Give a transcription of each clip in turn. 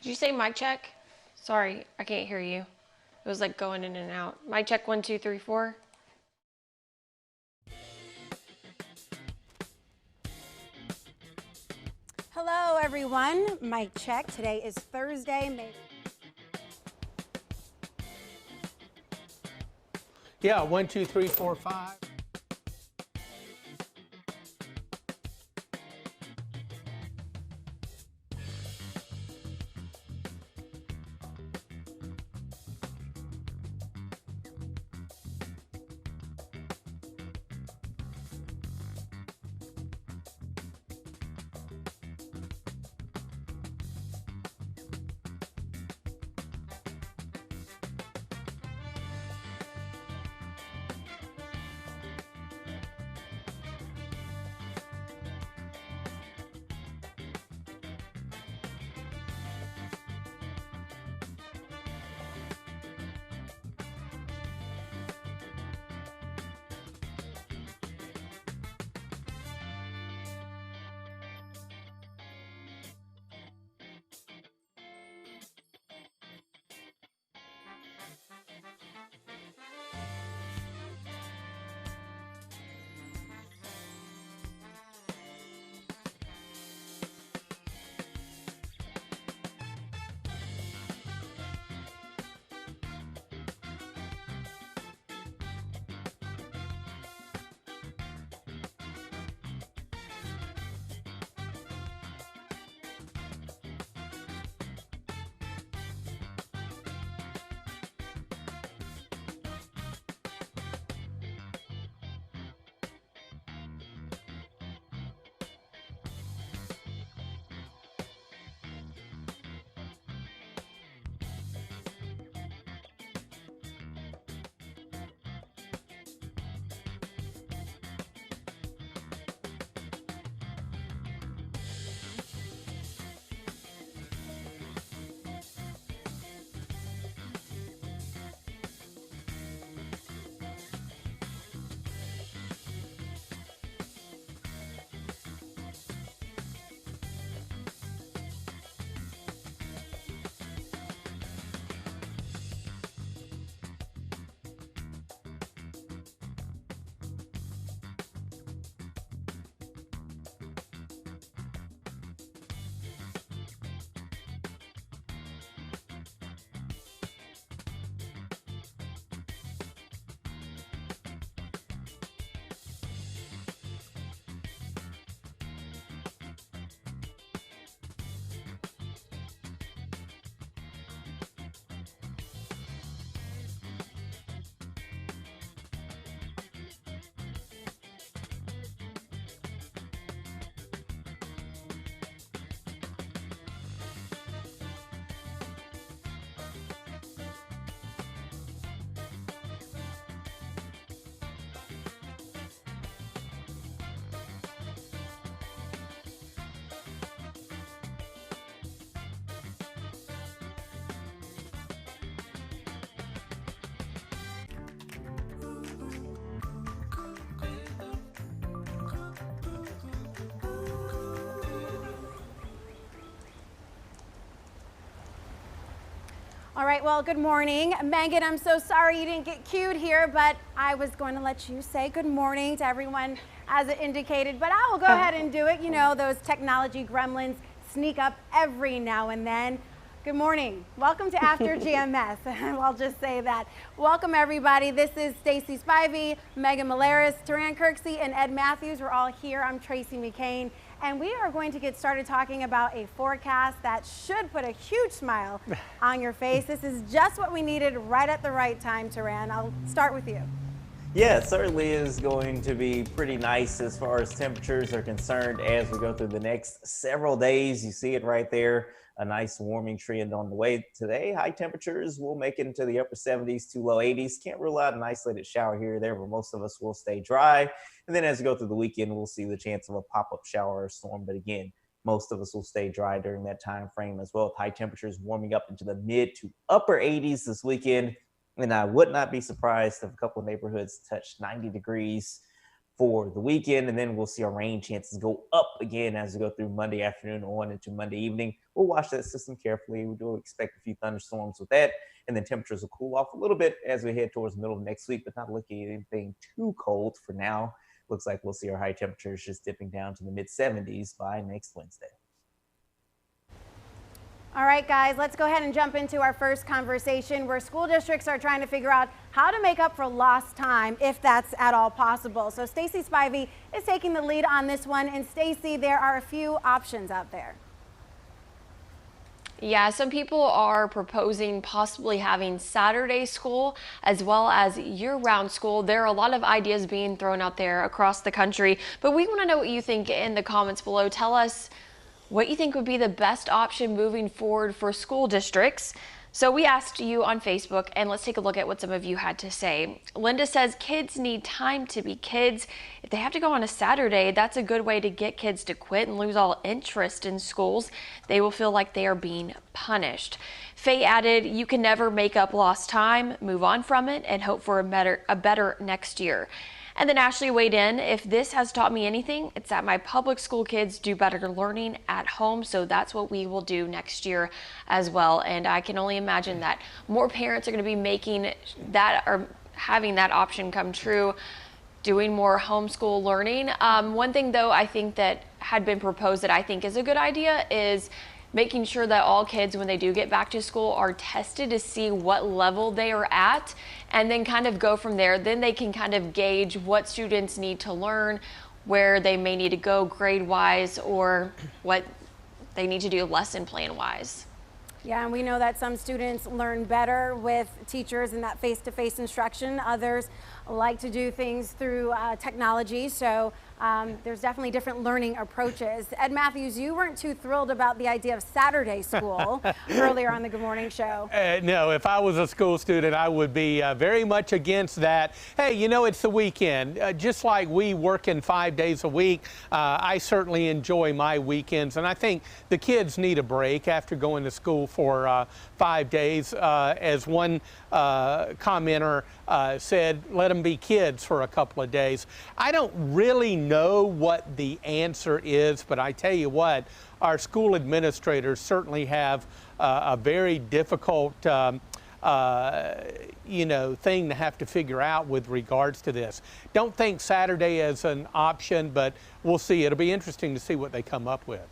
you say mic check? Sorry, I can't hear you. It was like going in and out. Mic check 1, 2, 3, 4. Hello, everyone. Mic check. Today is Thursday, May. Yeah, 1, 2, 3, 4, 5. All right, well, good morning. Megan, I'm so sorry you didn't get cued here, but I was going to let you say good morning to everyone as it indicated, but I will go ahead and do it. You know, those technology gremlins sneak up every now and then. Good morning. Welcome to After GMS. I'll just say that. Welcome, everybody. This is Stacy Spivey, Megan Malaris, Taran Kirksey, and Ed Matthews. We're all here. I'm Tracy McCain. And we are going to get started talking about a forecast that should put a huge smile on your face. This is just what we needed right at the right time, Taran. I'll start with you. Yeah, it certainly is going to be pretty nice as far as temperatures are concerned as we go through the next several days. You see it right there, a nice warming trend on the way today. High temperatures will make it into the upper 70s to low 80s. Can't rule out an isolated shower here or there, but most of us will stay dry. And then as we go through the weekend, we'll see the chance of a pop-up shower or storm. But again, most of us will stay dry during that time frame as well, with high temperatures warming up into the mid to upper 80s this weekend. And I would not be surprised if a couple of neighborhoods touch 90 degrees for the weekend. And then we'll see our rain chances go up again as we go through Monday afternoon on into Monday evening. We'll watch that system carefully. We do expect a few thunderstorms with that. And then temperatures will cool off a little bit as we head towards the middle of next week, but not looking at anything too cold for now. Looks like we'll see our high temperatures just dipping down to the mid 70s by next Wednesday. All right, guys, let's go ahead and jump into our first conversation where school districts are trying to figure out how to make up for lost time, if that's at all possible. So Stacey Spivey is taking the lead on this one. And Stacey, there are a few options out there. Yeah, some people are proposing possibly having Saturday school as well as year-round school. There are a lot of ideas being thrown out there across the country, but we want to know what you think in the comments below. Tell us what you think would be the best option moving forward for school districts. So we asked you on Facebook, and let's take a look at what some of you had to say. Linda says kids need time to be kids. If they have to go on a Saturday, that's a good way to get kids to quit and lose all interest in schools. They will feel like they are being punished. Faye added, you can never make up lost time, move on from it, and hope for a better next year. And then Ashley weighed in, if this has taught me anything, it's that my public school kids do better learning at home. So that's what we will do next year as well. And I can only imagine that more parents are going to be making that or having that option come true, doing more homeschool learning. One thing, though, I think that had been proposed that I think is a good idea is making sure that all kids, when they do get back to school, are tested to see what level they are at, and then kind of go from there. Then they can kind of gauge what students need to learn, where they may need to go grade-wise, or what they need to do lesson plan-wise. Yeah, and we know that some students learn better with teachers and that face-to-face instruction. Others like to do things through technology. So there's definitely different learning approaches. Ed Matthews, you weren't too thrilled about the idea of Saturday school earlier on the Good Morning Show. No, if I was a school student, I would be very much against that. Hey, you know, it's the weekend. Just like we work in 5 days a week, I certainly enjoy my weekends. And I think the kids need a break after going to school for 5 days. As one commenter said, let them be kids for a couple of days. I don't really know what the answer is, but I tell you what, our school administrators certainly have a very difficult thing to have to figure out with regards to this. Don't think Saturday as an option, but we'll see. It'll be interesting to see what they come up with.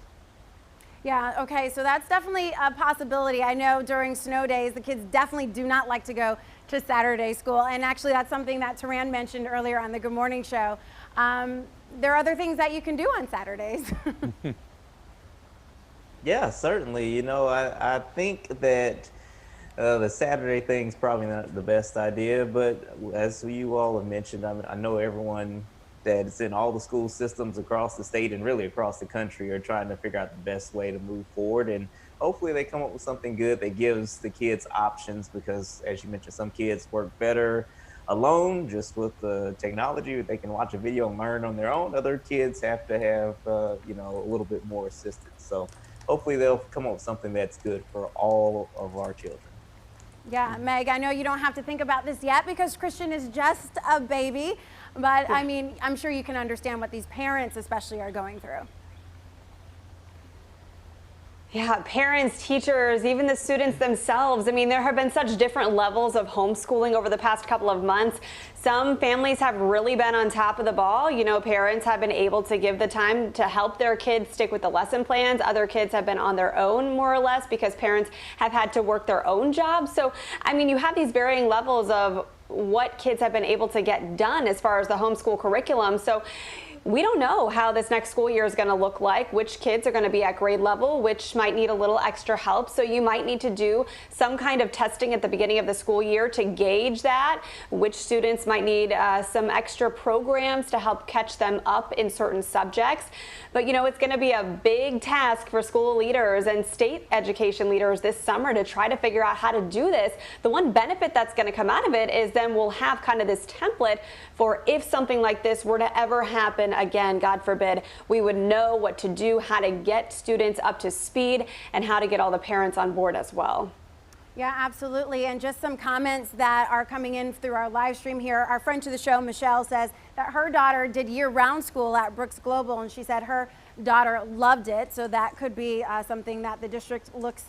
Yeah, okay, so that's definitely a possibility. I know during snow days, the kids definitely do not like to go to Saturday school. And actually, that's something that Taran mentioned earlier on the Good Morning Show. There are other things that you can do on Saturdays. Yeah, certainly. You know, I think that the Saturday thing's probably not the best idea, but as you all have mentioned, I know everyone that's in all the school systems across the state and really across the country are trying to figure out the best way to move forward. And hopefully they come up with something good that gives the kids options, because as you mentioned, some kids work better alone just with the technology. They can watch a video and learn on their own. Other kids have to have, a little bit more assistance. So hopefully they'll come up with something that's good for all of our children. Yeah, Meg, I know you don't have to think about this yet because Christian is just a baby, but I mean, I'm sure you can understand what these parents especially are going through. Yeah, parents, teachers, even the students themselves. I mean, there have been such different levels of homeschooling over the past couple of months. Some families have really been on top of the ball. You know, parents have been able to give the time to help their kids stick with the lesson plans. Other kids have been on their own, more or less, because parents have had to work their own jobs. So, I mean, you have these varying levels of what kids have been able to get done as far as the homeschool curriculum. So we don't know how this next school year is going to look like, which kids are going to be at grade level, which might need a little extra help. So you might need to do some kind of testing at the beginning of the school year to gauge that, which students might need some extra programs to help catch them up in certain subjects. But, you know, it's going to be a big task for school leaders and state education leaders this summer to try to figure out how to do this. The one benefit that's going to come out of it is then we'll have kind of this template for if something like this were to ever happen again, God forbid, we would know what to do, how to get students up to speed, and how to get all the parents on board as well. Yeah, absolutely. And just some comments that are coming in through our live stream here. Our friend to the show, Michelle, says that her daughter did year-round school at Brooks Global, and she said her daughter loved it. So that could be something that the district looks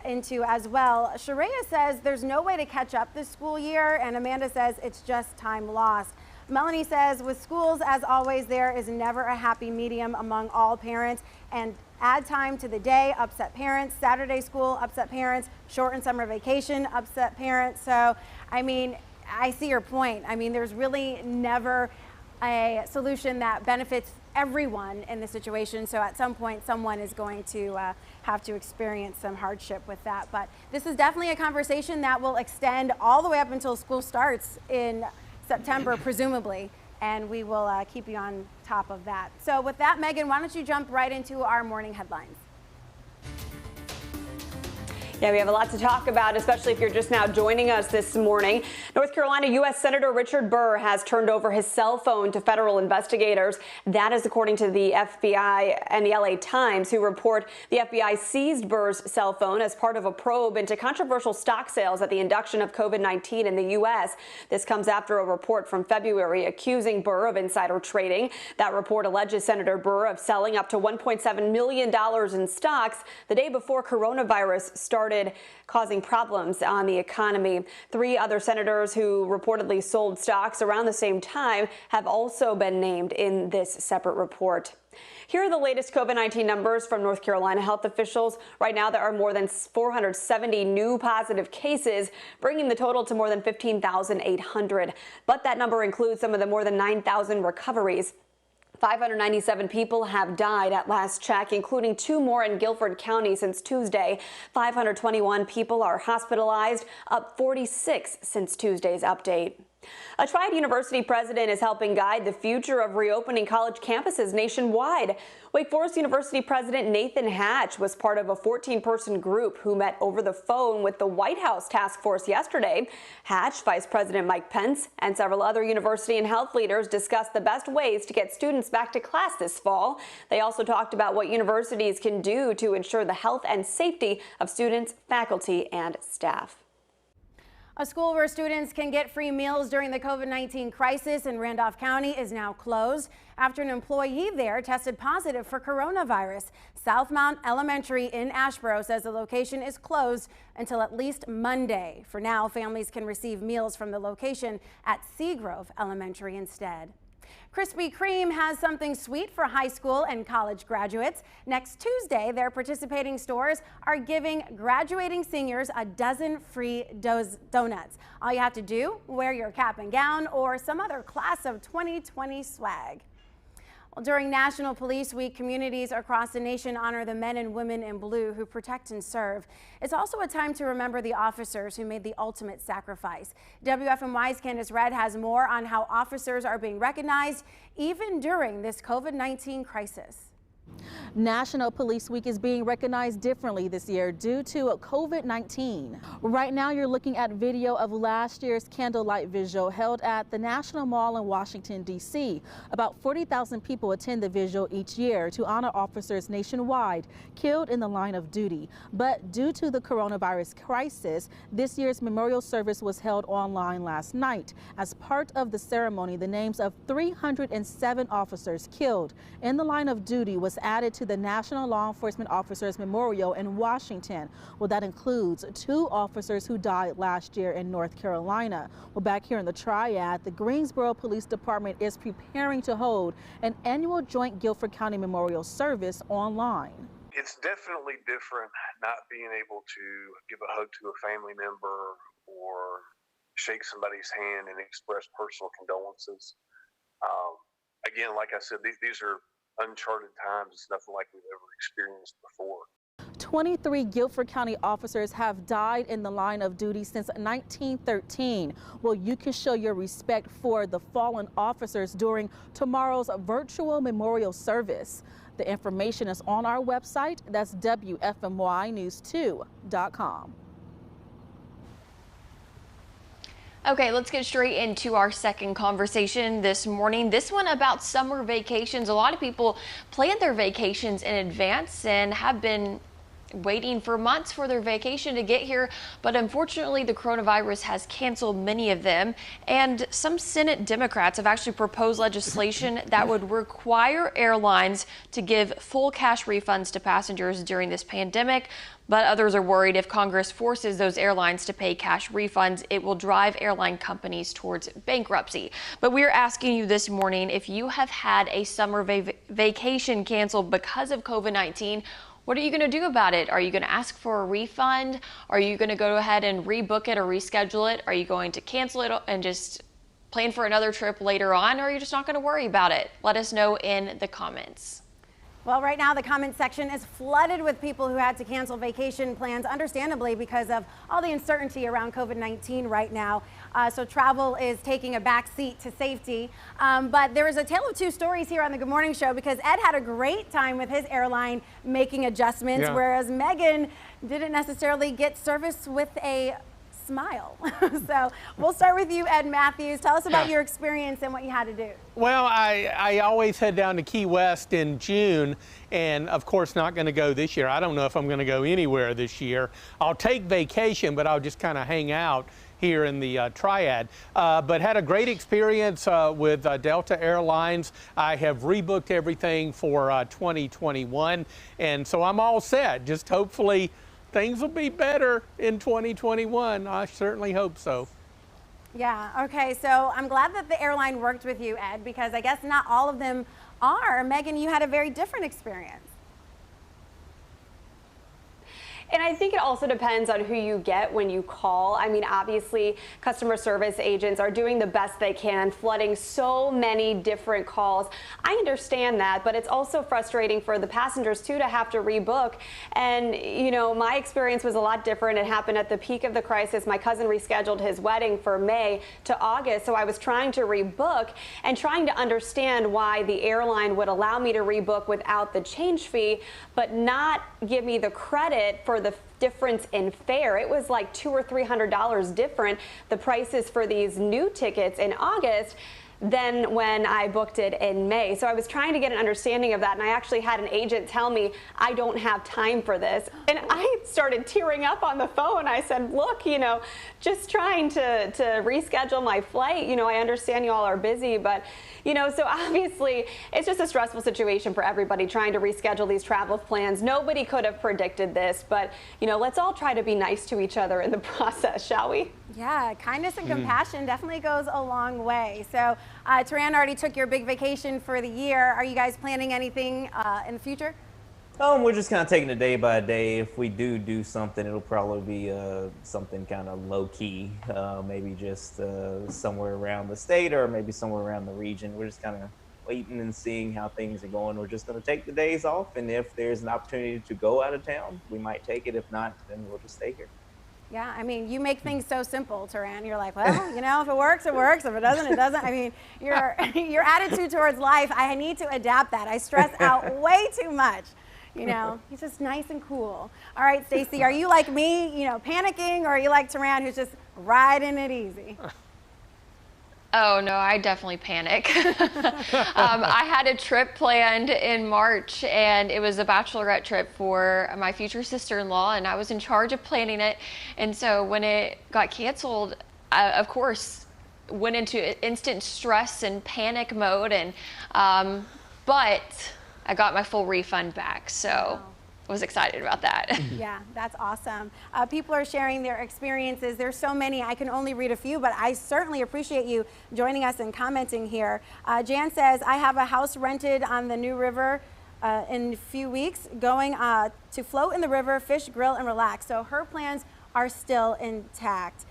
into as well. Sharia says there's no way to catch up this school year, and Amanda says it's just time lost. Melanie says, with schools, as always, there is never a happy medium among all parents, and add time to the day, upset parents. Saturday school, upset parents. Shortened summer vacation, upset parents. So, I mean, I see your point. I mean, there's really never a solution that benefits everyone in the situation. So at some point, someone is going to have to experience some hardship with that. But this is definitely a conversation that will extend all the way up until school starts in September, presumably, and we will keep you on top of that. So with that, Megan, why don't you jump right into our morning headlines? Yeah, we have a lot to talk about, especially if you're just now joining us this morning. North Carolina U.S. Senator Richard Burr has turned over his cell phone to federal investigators. That is according to the FBI and the LA Times, who report the FBI seized Burr's cell phone as part of a probe into controversial stock sales at the induction of COVID-19 in the U.S. This comes after a report from February accusing Burr of insider trading. That report alleges Senator Burr of selling up to $1.7 million in stocks the day before coronavirus started causing problems on the economy. 3 other senators who reportedly sold stocks around the same time have also been named in this separate report. Here are the latest COVID-19 numbers from North Carolina health officials. Right now, there are more than 470 new positive cases, bringing the total to more than 15,800. But that number includes some of the more than 9,000 recoveries. 597 people have died at last check, including 2 more in Guilford County since Tuesday. 521 people are hospitalized, up 46 since Tuesday's update. A Triad University president is helping guide the future of reopening college campuses nationwide. Wake Forest University President Nathan Hatch was part of a 14-person group who met over the phone with the White House task force yesterday. Hatch, Vice President Mike Pence, and several other university and health leaders discussed the best ways to get students back to class this fall. They also talked about what universities can do to ensure the health and safety of students, faculty, and staff. A school where students can get free meals during the COVID-19 crisis in Randolph County is now closed after an employee there tested positive for coronavirus. Southmount Elementary in Asheboro says the location is closed until at least Monday. For now, families can receive meals from the location at Seagrove Elementary instead. Krispy Kreme has something sweet for high school and college graduates. Next Tuesday, their participating stores are giving graduating seniors a dozen free donuts. All you have to do, wear your cap and gown or some other class of 2020 swag. Well, during National Police Week, communities across the nation honor the men and women in blue who protect and serve. It's also a time to remember the officers who made the ultimate sacrifice. WFMY's Candace Red has more on how officers are being recognized even during this COVID-19 crisis. National Police Week is being recognized differently this year due to COVID-19. Right now, you're looking at video of last year's candlelight vigil held at the National Mall in Washington, D.C. About 40,000 people attend the vigil each year to honor officers nationwide killed in the line of duty. But due to the coronavirus crisis, this year's memorial service was held online last night. As part of the ceremony, the names of 307 officers killed in the line of duty was added to the National Law Enforcement Officers Memorial in Washington. Well, that includes 2 officers who died last year in North Carolina. Well, back here in the Triad, the Greensboro Police Department is preparing to hold an annual joint Guilford County Memorial Service online. It's definitely different not being able to give a hug to a family member or shake somebody's hand and express personal condolences. Again, like I said, these are uncharted times. It's nothing like we've ever experienced before. 23 Guilford County officers have died in the line of duty since 1913. Well, you can show your respect for the fallen officers during tomorrow's virtual memorial service. The information is on our website. That's WFMYnews2.com. Okay, let's get straight into our second conversation this morning. This one about summer vacations. A lot of people plan their vacations in advance and have been waiting for months for their vacation to get here, but unfortunately the coronavirus has canceled many of them. And some Senate Democrats have actually proposed legislation that would require airlines to give full cash refunds to passengers during this pandemic. But others are worried if Congress forces those airlines to pay cash refunds, it will drive airline companies towards bankruptcy. But we're asking you this morning, if you have had a summer vacation canceled because of COVID-19, what are you going to do about it? Are you going to ask for a refund? Are you going to go ahead and rebook it or reschedule it? Are you going to cancel it and just plan for another trip later on? Or are you just not going to worry about it? Let us know in the comments. Well, right now the comment section is flooded with people who had to cancel vacation plans, understandably, because of all the uncertainty around COVID-19 right now. So travel is taking a back seat to safety. But there is a tale of two stories here on the Good Morning Show, because Ed had a great time with his airline making adjustments, whereas Megan didn't necessarily get service with a smile. So we'll start with you, Ed Matthews. Tell us about your experience and what you had to do. Well, I always head down to Key West in June, and of course not going to go this year. I don't know if I'm going to go anywhere this year. I'll take vacation, but I'll just kind of hang out here in the Triad. But had a great experience with Delta Airlines. I have rebooked everything for 2021, and so I'm all set. Just hopefully things will be better in 2021. I certainly hope so. Yeah, okay, so I'm glad that the airline worked with you, Ed, because I guess not all of them are. Megan, you had a very different experience. And I think it also depends on who you get when you call. I mean, obviously, customer service agents are doing the best they can, flooding so many different calls. I understand that, but it's also frustrating for the passengers, too, to have to rebook. And, you know, my experience was a lot different. It happened at the peak of the crisis. My cousin rescheduled his wedding for May to August, so I was trying to rebook and trying to understand why the airline would allow me to rebook without the change fee, but not give me the credit for the difference in fare. It was like $200 or $300 different, the prices for these new tickets in August than when I booked it in May. So I was trying to get an understanding of that, and I actually had an agent tell me, I don't have time for this. And I started tearing up on the phone. I said, look, you know, just trying to reschedule my flight. You know, I understand you all are busy, but, you know, so obviously it's just a stressful situation for everybody trying to reschedule these travel plans. Nobody could have predicted this, but, you know, let's all try to be nice to each other in the process, shall we? Yeah, kindness and compassion definitely goes a long way. So Triad already took your big vacation for the year. Are you guys planning anything in the future? We're just kind of taking it day by day. If we do something, it'll probably be something kind of low key, maybe just somewhere around the state or maybe somewhere around the region. We're just kind of waiting and seeing how things are going. We're just going to take the days off, and if there's an opportunity to go out of town, we might take it. If not, then we'll just stay here. Yeah, I mean, you make things so simple, Taran. You're like, well, you know, if it works, it works. If it doesn't, it doesn't. I mean, your attitude towards life, I need to adapt that. I stress out way too much. You know, he's just nice and cool. All right, Stacy, are you like me, you know, panicking, or are you like Taran, who's just riding it easy? Oh, no, I definitely panic. I had a trip planned in March, and it was a bachelorette trip for my future sister-in-law, and I was in charge of planning it. And so when it got canceled, I, of course, went into instant stress and panic mode. And but I got my full refund back, so I was excited about that. Yeah, that's awesome. People are sharing their experiences. There's so many. I can only read a few, but I certainly appreciate you joining us and commenting here. Jan says, I have a house rented on the New River in a few weeks, going to float in the river, fish, grill, and relax. So her plans are still intact.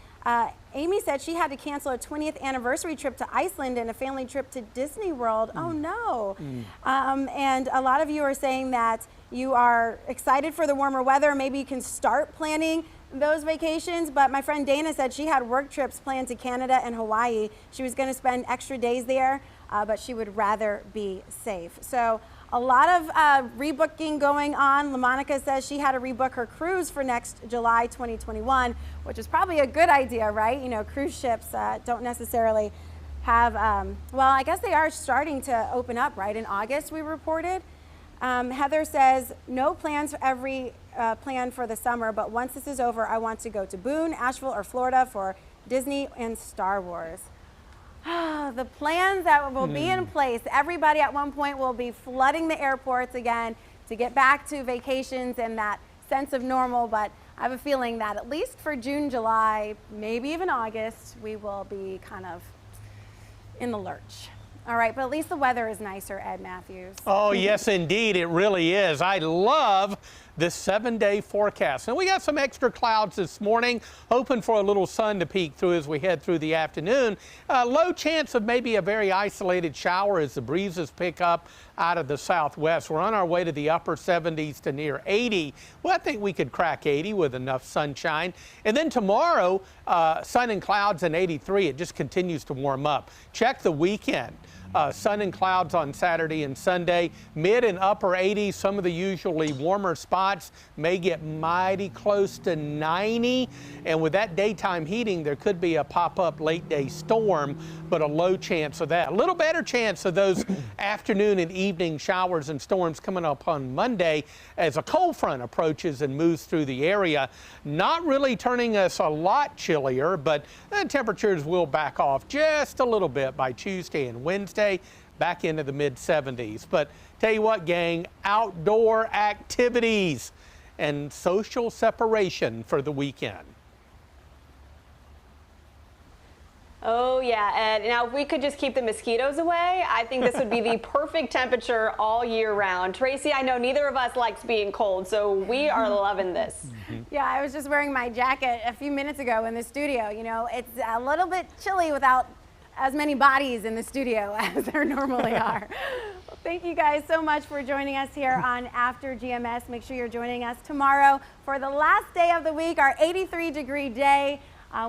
Amy said she had to cancel a 20th anniversary trip to Iceland and a family trip to Disney World. Oh no. And a lot of you are saying that you are excited for the warmer weather. Maybe you can start planning those vacations. But my friend Dana said she had work trips planned to Canada and Hawaii. She was going to spend extra days there, but she would rather be safe. So a lot of rebooking going on. LaMonica says she had to rebook her cruise for next July 2021, which is probably a good idea, right? You know, cruise ships don't necessarily have, well, I guess they are starting to open up, right? In August, we reported. Heather says, no plans planned for the summer, but once this is over, I want to go to Boone, Asheville, or Florida for Disney and Star Wars. The plans that will be in place, everybody at one point will be flooding the airports again to get back to vacations and that sense of normal, but I have a feeling that at least for June, July, maybe even August, we will be kind of in the lurch. All right, but at least the weather is nicer, Ed Matthews. Oh, yes, indeed. It really is. I love this 7-day forecast. And we got some extra clouds this morning, hoping for a little sun to peek through as we head through the afternoon. Low chance of maybe a very isolated shower as the breezes pick up out of the southwest. We're on our way to the upper 70s to near 80. Well, I think we could crack 80 with enough sunshine. And then tomorrow, sun and clouds and 83. It just continues to warm up. Check the weekend. Sun and clouds on Saturday and Sunday, mid and upper 80s. Some of the usually warmer spots may get mighty close to 90. And with that daytime heating, there could be a pop-up late day storm, but a low chance of that. A little better chance of those afternoon and evening showers and storms coming up on Monday as a cold front approaches and moves through the area. Not really turning us a lot chillier, but the temperatures will back off just a little bit by Tuesday and Wednesday, back into the mid 70s. But tell you what, gang, outdoor activities and social separation for the weekend. Oh yeah, Ed. Now if we could just keep the mosquitoes away, I think this would be the perfect temperature all year round. Tracy, I know neither of us likes being cold, so we are loving this. Yeah, I was just wearing my jacket a few minutes ago in the studio. You know, it's a little bit chilly without as many bodies in the studio as there normally are. Well, thank you guys so much for joining us here on After GMS. Make sure you're joining us tomorrow for the last day of the week, our 83-degree day.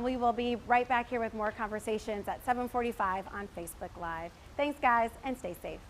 We will be right back here with more conversations at 7:45 on Facebook Live. Thanks, guys, and stay safe.